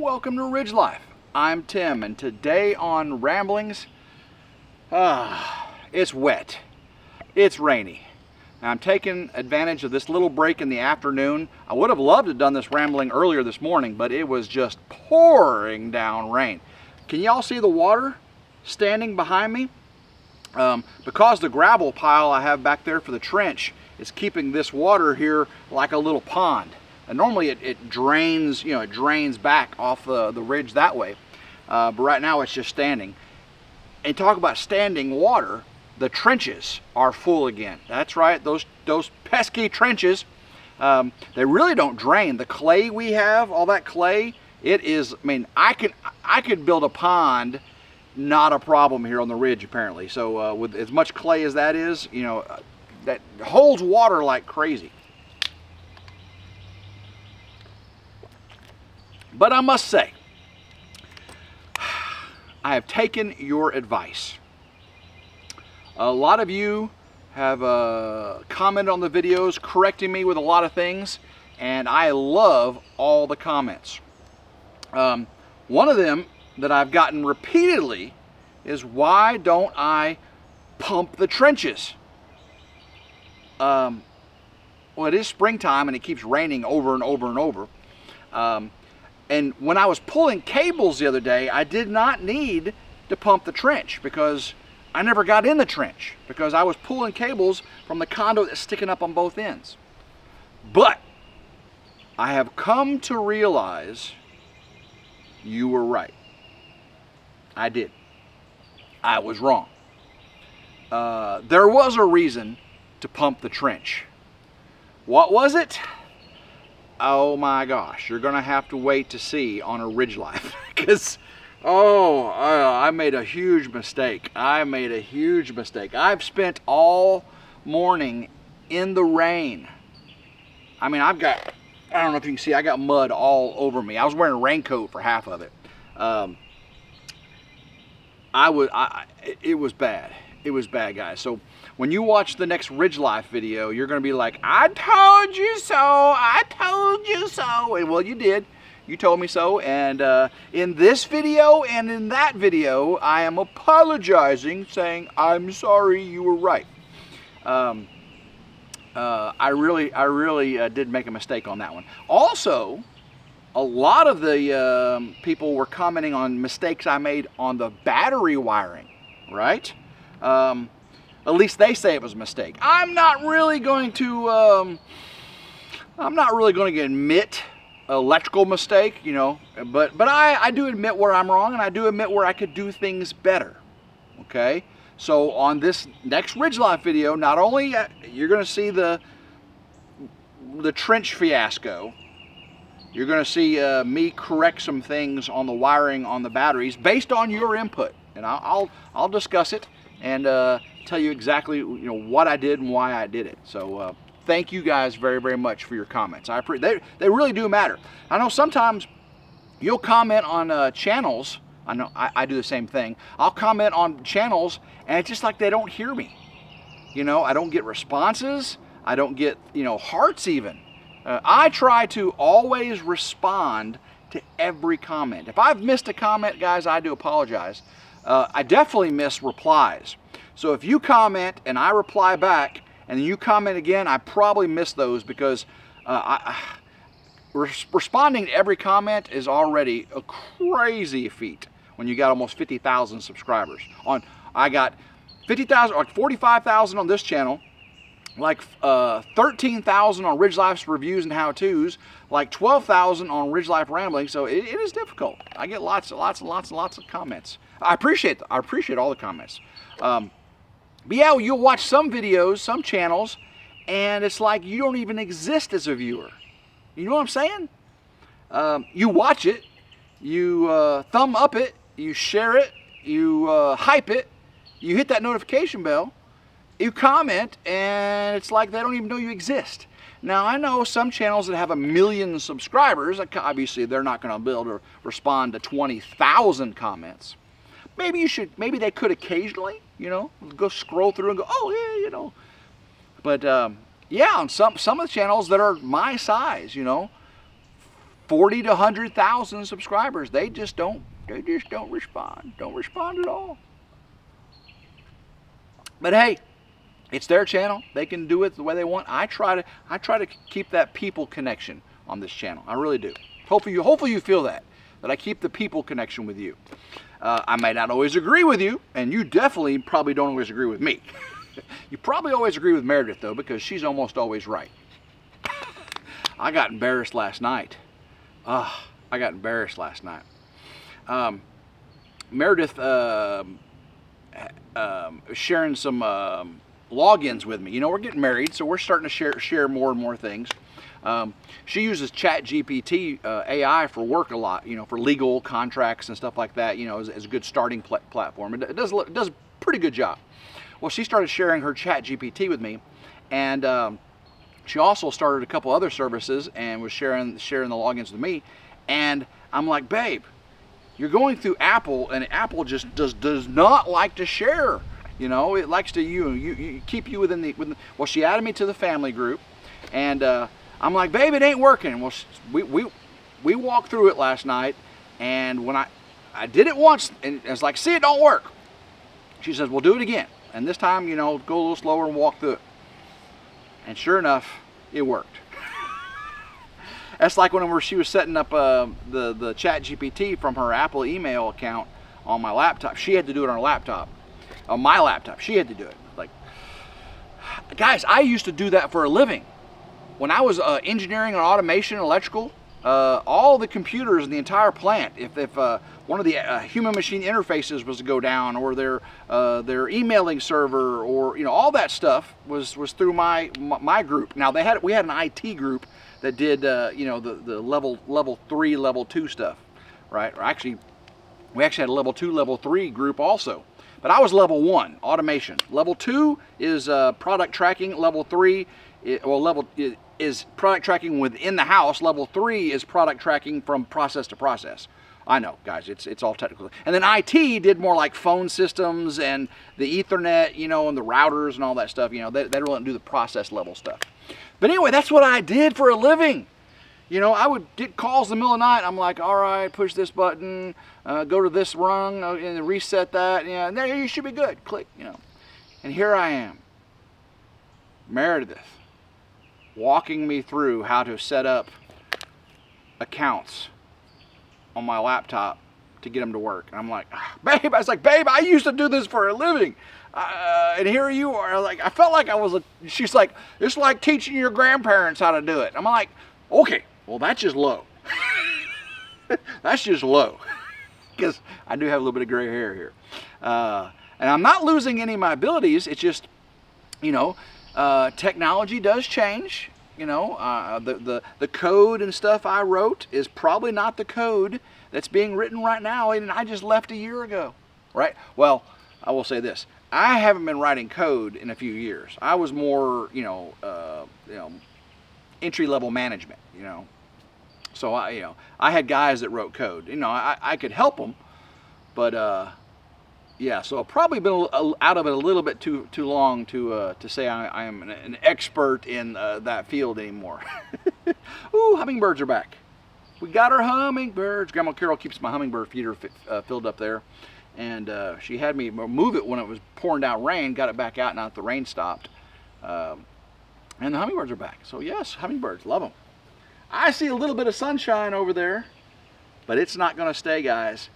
Welcome to Ridge Life. I'm Tim, and today on Ramblings, it's wet, it's rainy. Now, I'm taking advantage of this little break in the afternoon. I would have loved to have done this rambling earlier this morning, but it was just pouring down rain. Can y'all see the water standing behind me? Because the gravel pile I have back there for the trench is keeping this water here like a little pond. And normally it drains, it drains back off the ridge that way. But right now it's just standing. And talk about standing water, the trenches are full again. That's right, those pesky trenches, they really don't drain. The clay we have, all that clay, it is, I mean, I could build a pond, not a problem here on the ridge apparently. So with as much clay as that is, that holds water like crazy. But I must say, I have taken your advice. A lot of you have commented on the videos, correcting me with a lot of things, and I love all the comments. One of them that I've gotten repeatedly is, why don't I pump the trenches? Well, it is springtime and it keeps raining over and over and over. And when I was pulling cables the other day, I did not need to pump the trench because I never got in the trench because I was pulling cables from the conduit that's sticking up on both ends. But I have come to realize you were right. I did. I was wrong. There was a reason to pump the trench. What was it? Oh my gosh, you're gonna have to wait to see on a Ridge Life because I made a huge mistake. I've spent all morning in the rain. I mean, I don't know if you can see, I got mud all over me. I was wearing a raincoat for half of it. It was bad. It was bad, guys. So when you watch the next Ridge Life video, you're going to be like, I told you so, I told you so. And well, you did. You told me so. And in this video and in that video, I am apologizing, saying, I'm sorry, you were right. I really did make a mistake on that one. Also, a lot of the people were commenting on mistakes I made on the battery wiring, right? At least they say it was a mistake. I'm not really going to admit electrical mistake, but I do admit where I'm wrong, and I do admit where I could do things better. Okay, so on this next Ridge Life video, not only you're going to see the trench fiasco, you're going to see me correct some things on the wiring on the batteries based on your input, and I'll discuss it and tell you exactly what I did and why I did it. So thank you guys very, very much for your comments. They really do matter. I know sometimes you'll comment on channels. I know I do the same thing. I'll comment on channels and it's just like they don't hear me. I don't get responses. I don't get hearts even. I try to always respond to every comment. If I've missed a comment, guys, I do apologize. I definitely miss replies. So if you comment and I reply back and then you comment again, I probably miss those because responding to every comment is already a crazy feat when you got almost 50,000 subscribers. I got 50,000, like 45,000 on this channel, like 13,000 on RidgeLife's reviews and how-tos, like 12,000 on RidgeLife Ramblings. So it is difficult. I get lots of comments. I appreciate all the comments. But yeah, you'll watch some videos, some channels, and it's like you don't even exist as a viewer. You know what I'm saying? You watch it, you thumb up it, you share it, you hype it, you hit that notification bell, you comment, and it's like they don't even know you exist. Now, I know some channels that have 1 million subscribers, obviously they're not going to be able to respond to 20,000 comments. Maybe they could occasionally, go scroll through and go, oh yeah, But yeah, on some of the channels that are my size, 40 to 100,000 subscribers. They just don't respond. Don't respond at all. But hey, it's their channel. They can do it the way they want. I try to keep that people connection on this channel. I really do. Hopefully you feel that I keep the people connection with you. I may not always agree with you, and you definitely probably don't always agree with me. You probably always agree with Meredith, though, because she's almost always right. I got embarrassed last night. I got embarrassed last night. Meredith sharing some logins with me. You know, we're getting married, so we're starting to share more and more things. She uses ChatGPT AI for work a lot, you know, for legal contracts and stuff like that, you know, as a good starting platform. It does a pretty good job. Well, she started sharing her ChatGPT with me, and she also started a couple other services and was sharing the logins with me. And I'm like, babe, you're going through Apple, and Apple just does not like to share. You know, it likes to you keep you within the. Well, she added me to the family group, and I'm like, babe, it ain't working. Well, we walked through it last night, and when I did it once, and it's like, see, it don't work. She says, well, do it again, and this time, you know, go a little slower and walk through it. And sure enough, it worked. That's like whenever she was setting up the ChatGPT from her Apple email account on my laptop. She had to do it on her laptop. On my laptop, she had to do it. Like, guys, I used to do that for a living. When I was engineering and automation and electrical, all the computers in the entire plant, if one of the human-machine interfaces was to go down, or their emailing server, or, you know, all that stuff was through my group. Now we had an IT group that did you know, the level 3, level 2 stuff, right? Or actually, we actually had a level 2, level 3 group also. But I was level 1, automation. Level 2 is product tracking. Level 3 is product tracking within the house. Level 3 is product tracking from process to process. I know, guys, it's all technical. And then IT did more like phone systems and the Ethernet, you know, and the routers and all that stuff. You know, they don't do the process level stuff. But anyway, that's what I did for a living. You know, I would get calls in the middle of the night. I'm like, all right, push this button, go to this rung, and reset that. Yeah, and there you should be good. Click, you know. And here I am, Meredith, walking me through how to set up accounts on my laptop to get them to work. And I'm like, babe, I used to do this for a living. And here you are. Like, I felt like I was she's like, it's like teaching your grandparents how to do it. I'm like, okay, well, that's just low. That's just low. Because I do have a little bit of gray hair here. And I'm not losing any of my abilities. It's just, you know, technology does change. You know, the code and stuff I wrote is probably not the code that's being written right now, and I just left a year ago, right? Well, I will say this. I haven't been writing code in a few years. I was more, you know, entry-level management, you know. So I had guys that wrote code. You know, I could help them, but yeah. So I've probably been out of it a little bit too long to say I am an expert in that field anymore. Ooh, hummingbirds are back. We got our hummingbirds. Grandma Carol keeps my hummingbird feeder filled up there, and she had me move it when it was pouring down rain. Got it back out now that the rain stopped, and the hummingbirds are back. So yes, hummingbirds, love them. I see a little bit of sunshine over there, but it's not going to stay, guys.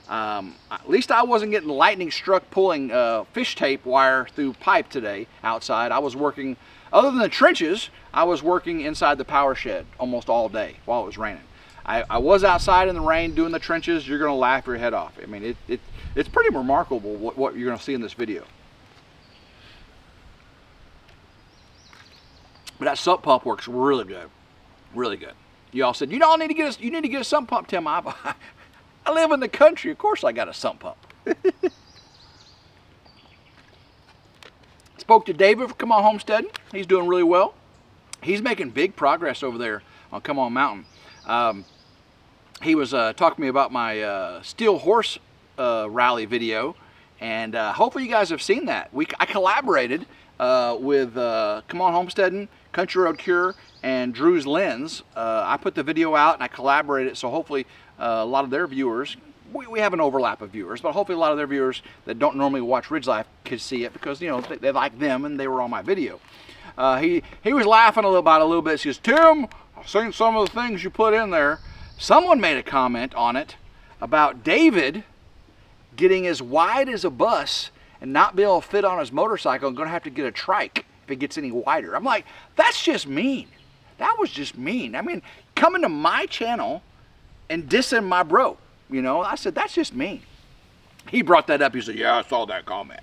At least I wasn't getting lightning struck pulling fish tape wire through pipe today outside. I was working, other than the trenches, I was working inside the power shed almost all day while it was raining. I was outside in the rain doing the trenches. You're going to laugh your head off. I mean, it's pretty remarkable what you're going to see in this video. But that sump pump works really good. Really good. You all said, you need to get a sump pump, Tim. I live in the country. Of course I got a sump pump. Spoke to David from Come On Homestead. He's doing really well. He's making big progress over there on Come On Mountain. He was talking to me about my steel horse rally video, and hopefully you guys have seen that. I collaborated with Come On Homesteading, Country Road Cure, and Drew's Lens. I put the video out and I collaborated, so hopefully a lot of their viewers, we have an overlap of viewers, but hopefully a lot of their viewers that don't normally watch RidgeLife could see it because, you know, they like them and they were on my video. He was laughing about it a little bit. He says, Tim, I've seen some of the things you put in there. Someone made a comment on it about David getting as wide as a bus and not be able to fit on his motorcycle and going to have to get a trike if it gets any wider. I'm like, that's just mean. That was just mean. I mean, coming to my channel and dissing my bro, you know, I said, that's just mean. He brought that up. He said, yeah, I saw that comment.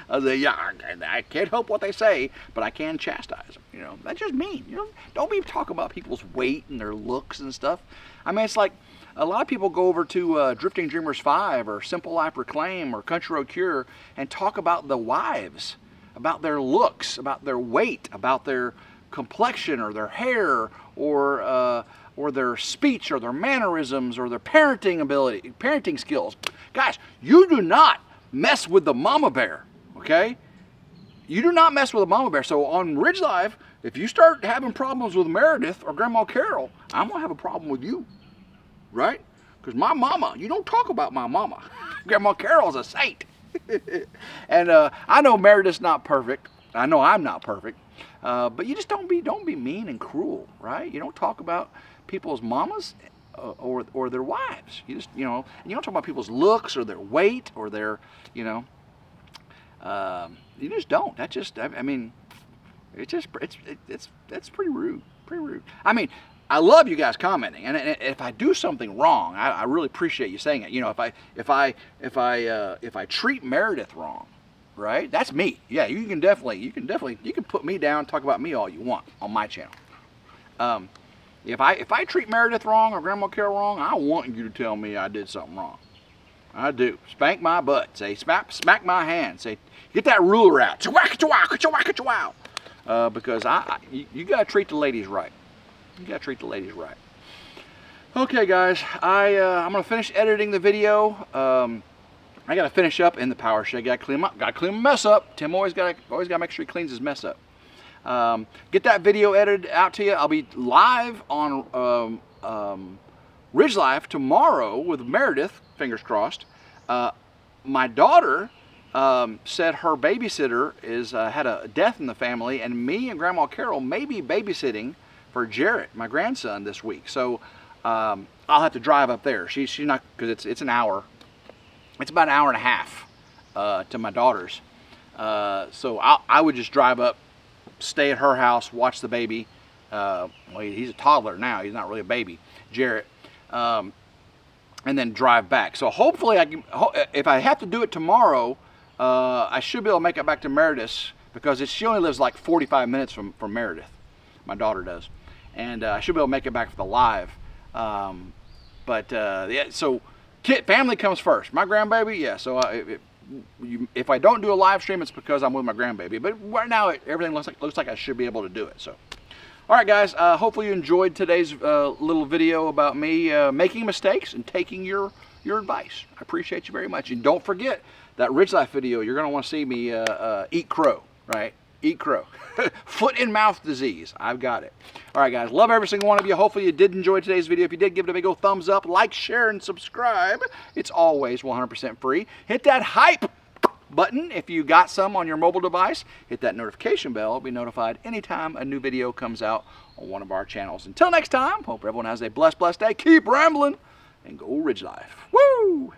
I said, yeah, I can't help what they say, but I can chastise them. You know, that's just mean. You know, don't be talking about people's weight and their looks and stuff. I mean, it's like a lot of people go over to Drifting Dreamers 5 or Simple Life Reclaim or Country Road Cure and talk about the wives, about their looks, about their weight, about their complexion or their hair or their speech or their mannerisms or their parenting ability, parenting skills. Guys, you do not mess with the mama bear, okay? You do not mess with the mama bear. So on RidgeLife, if you start having problems with Meredith or Grandma Carol, I'm gonna have a problem with you, right? Because my mama, you don't talk about my mama. Grandma Carol's a saint. And I know Meredith's not perfect. I know I'm not perfect. But you just don't be mean and cruel, right? You don't talk about people's mamas or their wives. You just, you know, and you don't talk about people's looks or their weight or their, you know, you just don't. That just, I mean, it's pretty rude, pretty rude. I mean, I love you guys commenting, and if I do something wrong, I really appreciate you saying it. You know, if I treat Meredith wrong, right? That's me. Yeah, you can put me down, talk about me all you want on my channel. If I treat Meredith wrong or Grandma Carol wrong, I want you to tell me I did something wrong. I do. Spank my butt. Say smack my hand. Say get that ruler out. Because you gotta treat the ladies right. You gotta treat the ladies right. Okay, guys, I'm gonna finish editing the video. I gotta finish up in the power shed. Gotta clean my mess up. Tim always gotta make sure he cleans his mess up. Get that video edited out to you. I'll be live on RidgeLife tomorrow with Meredith. Fingers crossed. My daughter said her babysitter had a death in the family, and me and Grandma Carol may be babysitting for Jarrett, my grandson, this week. So I'll have to drive up there. She's not, because it's an hour. It's about an hour and a half to my daughter's. So I would just drive up, stay at her house, watch the baby. Well, he's a toddler now. He's not really a baby, Jarrett. And then drive back. So hopefully, if I have to do it tomorrow, I should be able to make it back to Meredith, because she only lives like 45 minutes from Meredith. My daughter does. And I should be able to make it back for the live. Yeah, so family comes first. My grandbaby, yeah. So if I don't do a live stream, it's because I'm with my grandbaby. But right now, everything looks like I should be able to do it. So, all right, guys. Hopefully you enjoyed today's little video about me making mistakes and taking your advice. I appreciate you very much. And don't forget that RidgeLife video. You're going to want to see me eat crow, right? Eat crow. Foot and mouth disease. I've got it. All right, guys. Love every single one of you. Hopefully you did enjoy today's video. If you did, give it a big old thumbs up. Like, share, and subscribe. It's always 100% free. Hit that hype button if you got some on your mobile device. Hit that notification bell. Be notified anytime a new video comes out on one of our channels. Until next time, hope everyone has a blessed day. Keep rambling and go RidgeLife. Woo!